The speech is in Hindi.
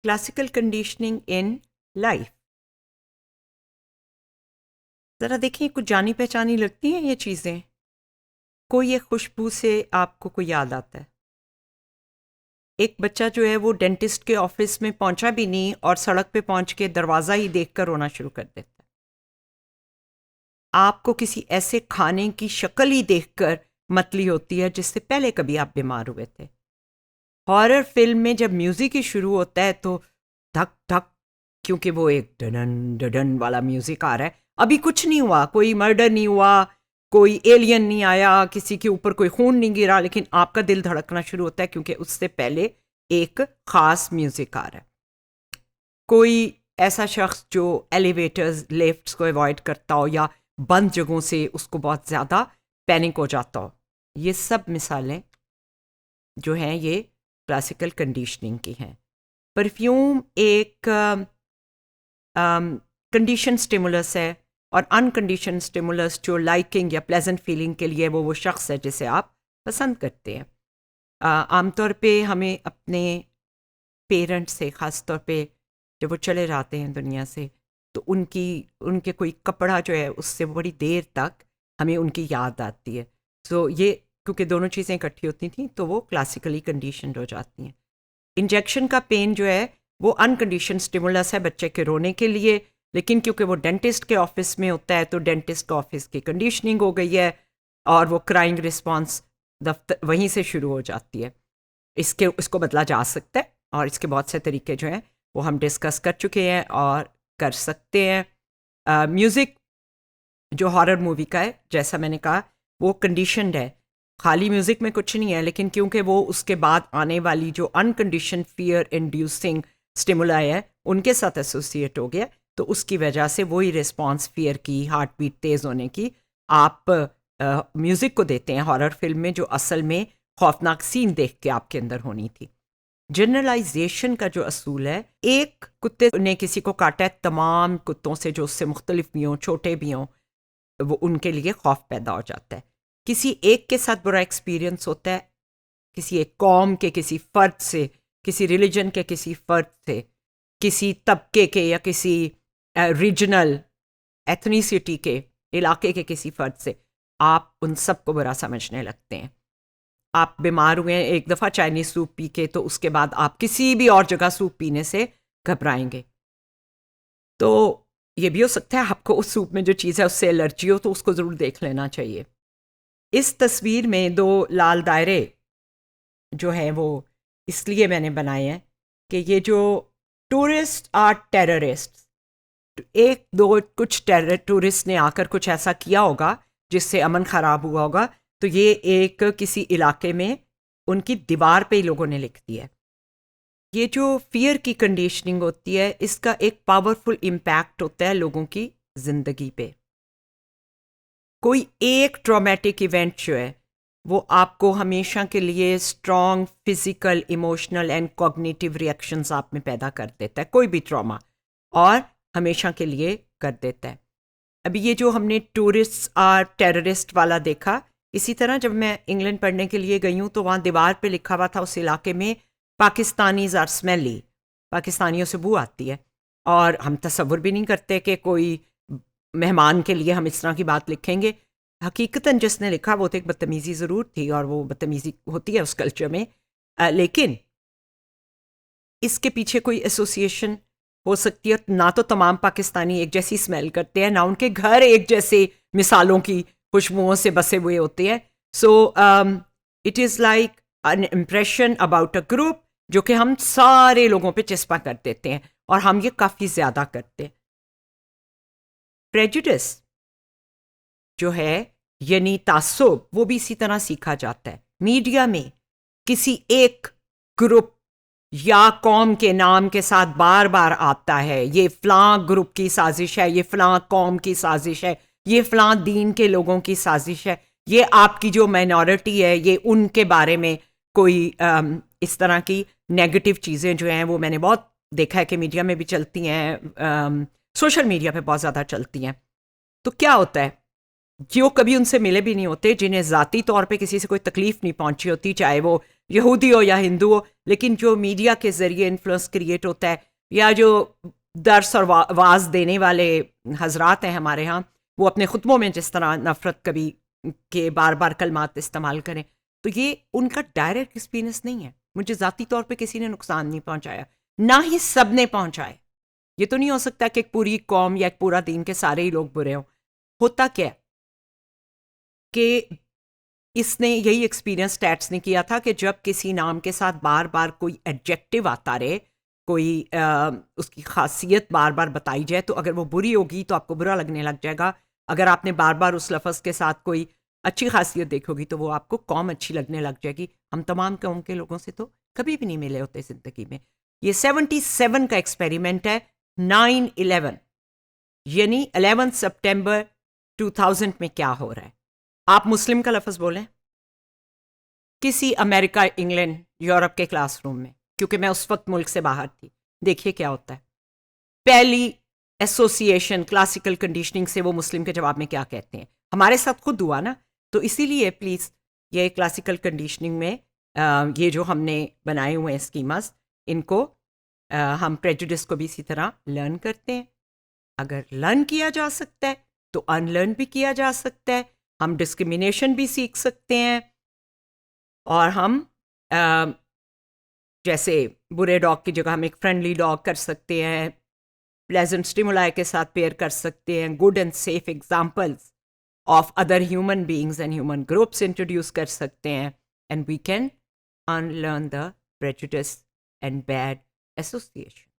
Classical conditioning in life. ज़रा देखिए, कुछ जानी पहचानी लगती हैं ये चीज़ें। कोई एक खुशबू से आपको कोई याद आता है। एक बच्चा जो है वो डेंटिस्ट के ऑफिस में पहुंचा भी नहीं और सड़क पे पहुंच के दरवाज़ा ही देखकर रोना शुरू कर देता है। आपको किसी ऐसे खाने की शक्ल ही देखकर मतली होती है जिससे पहले कभी आप बीमार हुए थे। हॉरर फिल्म में जब म्यूज़िक ही शुरू होता है तो धक धक, क्योंकि वो एक डडन डडन वाला म्यूज़िक आ रहा है। अभी कुछ नहीं हुआ, कोई मर्डर नहीं हुआ, कोई एलियन नहीं आया, किसी के ऊपर कोई खून नहीं गिरा, लेकिन आपका दिल धड़कना शुरू होता है क्योंकि उससे पहले एक ख़ास म्यूज़िक आ रहा है। कोई ऐसा शख्स जो एलिवेटर्स लिफ्ट्स को अवॉइड करता हो या बंद जगहों से उसको बहुत ज़्यादा पैनिक हो जाता हो। ये सब मिसालें जो हैं ये क्लासिकल कंडीशनिंग की हैं। परफ्यूम एक कंडीशन स्टिमुलस है, और अनकंडीशन स्टिमुलस जो लाइकिंग या प्लेजेंट फीलिंग के लिए वो शख्स है जिसे आप पसंद करते हैं। आमतौर पे हमें अपने पेरेंट्स से, ख़ास तौर पे जब वो चले जाते हैं दुनिया से, तो उनके कोई कपड़ा जो है उससे बड़ी देर तक हमें उनकी याद आती है। सो ये क्योंकि दोनों चीज़ें इकट्ठी होती थी तो वो क्लासिकली कंडीशनड हो जाती हैं। इंजेक्शन का पेन जो है वो अनकंडीशन स्टिमुलस है बच्चे के रोने के लिए, लेकिन क्योंकि वो डेंटिस्ट के ऑफिस में होता है तो डेंटिस्ट के ऑफिस की कंडीशनिंग हो गई है और वो क्राइंग रिस्पॉन्स दफ्तर वहीं से शुरू हो जाती है। इसको बदला जा सकता है और इसके बहुत से तरीके जो हैं वो हम डिस्कस कर चुके हैं और कर सकते हैं। म्यूज़िक जो हॉरर मूवी का है, जैसा मैंने कहा, वो कंडीशनड है। खाली म्यूज़िक में कुछ नहीं है, लेकिन क्योंकि वो उसके बाद आने वाली जो अनकंडीशन फियर इंड्यूसिंग स्टिमुलाई है उनके साथ एसोसिएट हो गया, तो उसकी वजह से वही रिस्पॉन्स फियर की, हार्ट बीट तेज़ होने की आप म्यूज़िक को देते हैं हॉरर फिल्म में, जो असल में खौफनाक सीन देख के आपके अंदर होनी थी। जनरलाइजेशन का जो असूल है, एक कुत्ते ने किसी को काटा है, तमाम कुत्तों से जो उससे मुख्तलिफ भी हों, छोटे भी हों, वो उनके लिए खौफ पैदा हो जाता है। किसी एक के साथ बुरा एक्सपीरियंस होता है, किसी एक कौम के किसी फ़र्द से, किसी रिलीजन के किसी फ़र्द से, किसी तबके के या किसी रीजनल एथनिसिटी के इलाके के किसी फ़र्द से, आप उन सब को बुरा समझने लगते हैं। आप बीमार हुए हैं एक दफ़ा चाइनीज़ सूप पी के, तो उसके बाद आप किसी भी और जगह सूप पीने से घबराएंगे। तो ये भी हो सकता है आपको उस सूप में जो चीज़ है उससे एलर्जी हो, तो उसको ज़रूर देख लेना चाहिए। इस तस्वीर में दो लाल दायरे जो हैं वो इसलिए मैंने बनाए हैं कि ये जो टूरिस्ट आर टेररिस्ट, एक दो कुछ टूरिस्ट ने आकर कुछ ऐसा किया होगा जिससे अमन ख़राब हुआ होगा, तो ये एक किसी इलाके में उनकी दीवार पे ही लोगों ने लिख दिया है। ये जो फियर की कंडीशनिंग होती है, इसका एक पावरफुल इम्पैक्ट होता है लोगों की ज़िंदगी पे। कोई एक ट्रॉमेटिक इवेंट जो है वो आपको हमेशा के लिए strong physical, emotional and cognitive reactions आप में पैदा कर देता है, कोई भी ट्रॉमा, और हमेशा के लिए कर देता है। अभी ये जो हमने टूरिस्ट आर टेररिस्ट वाला देखा, इसी तरह जब मैं इंग्लैंड पढ़ने के लिए गई हूँ तो वहाँ दीवार पे लिखा हुआ था उस इलाके में, पाकिस्तानीज़ आर स्मेली, पाकिस्तानियों से बू आती है। और हम तसव्वुर भी नहीं करते कि कोई मेहमान के लिए हम इस तरह की बात लिखेंगे। हकीकतन जिसने लिखा वो तो एक बदतमीज़ी ज़रूर थी, और वो बदतमीज़ी होती है उस कल्चर में, लेकिन इसके पीछे कोई एसोसिएशन हो सकती है। ना तो तमाम पाकिस्तानी एक जैसी स्मेल करते हैं, ना उनके घर एक जैसे मिसालों की खुशबुओं से बसे हुए होते हैं। So it is like an impression about a group जो कि हम सारे लोगों पे चस्पा कर देते हैं, और हम ये काफ़ी ज़्यादा करते हैं। प्रेजुडिस जो है, यानी तासुब, वो भी इसी तरह सीखा जाता है। मीडिया में किसी एक ग्रुप या कौम के नाम के साथ बार बार आता है, ये फ़लाँ ग्रुप की साजिश है, ये फ़लाँ कौम की साजिश है, ये फ़लाँ दीन के लोगों की साजिश है, ये आपकी जो माइनॉरिटी है ये उनके बारे में कोई इस तरह की नेगेटिव चीज़ें जो हैं वो मैंने बहुत देखा है कि मीडिया में भी चलती हैं, सोशल मीडिया पे बहुत ज़्यादा चलती हैं। तो क्या होता है, जो कभी उनसे मिले भी नहीं होते, जिन्हें ज़ाती तौर पे किसी से कोई तकलीफ़ नहीं पहुंची होती, चाहे वो यहूदी हो या हिंदू हो, लेकिन जो मीडिया के ज़रिए इन्फ्लुएंस क्रिएट होता है, या जो दर्स और वाज देने वाले हजरात हैं हमारे यहाँ, वो अपने खुतबों में जिस तरह नफ़रत कभी के बार बार कलमात इस्तेमाल करें, तो ये उनका डायरेक्ट एक्सपीरियंस नहीं है। मुझे ज़ाती तौर पे किसी ने नुकसान नहीं पहुंचाया, ना ही सब ने पहुंचाए। ये तो नहीं हो सकता कि एक पूरी कौम या एक पूरा दीन के सारे ही लोग बुरे हों। होता क्या है कि इसने यही एक्सपीरियंस स्टैट्स ने किया था कि जब किसी नाम के साथ बार बार कोई एडजेक्टिव आता रहे, कोई उसकी खासियत बार बार बताई जाए, तो अगर वो बुरी होगी तो आपको बुरा लगने लग जाएगा। अगर आपने बार बार उस लफ्ज़ के साथ कोई अच्छी खासियत देखोगी तो वो आपको कौम अच्छी लगने लग जाएगी। हम तमाम कौम के लोगों से तो कभी भी नहीं मिले होते ज़िंदगी में। ये 77 का एक्सपेरिमेंट है। 9/11 यानी 11 सितंबर 2000 में क्या हो रहा है? आप मुस्लिम का लफ्ज़ बोलें किसी अमेरिका, इंग्लैंड, यूरोप के क्लासरूम में, क्योंकि मैं उस वक्त मुल्क से बाहर थी। देखिए क्या होता है। पहली एसोसिएशन क्लासिकल कंडीशनिंग से वो मुस्लिम के जवाब में क्या कहते हैं। हमारे साथ खुद हुआ ना, तो इसीलिए प्लीज़ ये क्लासिकल कंडीशनिंग में ये जो हमने बनाए हुए हैं स्कीमास, इनको हम प्रेजुडिस को भी इसी तरह लर्न करते हैं। अगर लर्न किया जा सकता है तो अनलर्न भी किया जा सकता है। हम डिस्क्रिमिनेशन भी सीख सकते हैं, और हम जैसे बुरे डॉग की जगह हम एक फ्रेंडली डॉग कर सकते हैं, प्लेजेंट स्टिमुलाई के साथ पेयर कर सकते हैं, good and safe examples of other human beings and human groups introduce कर सकते हैं, and we can unlearn the prejudice and bad association.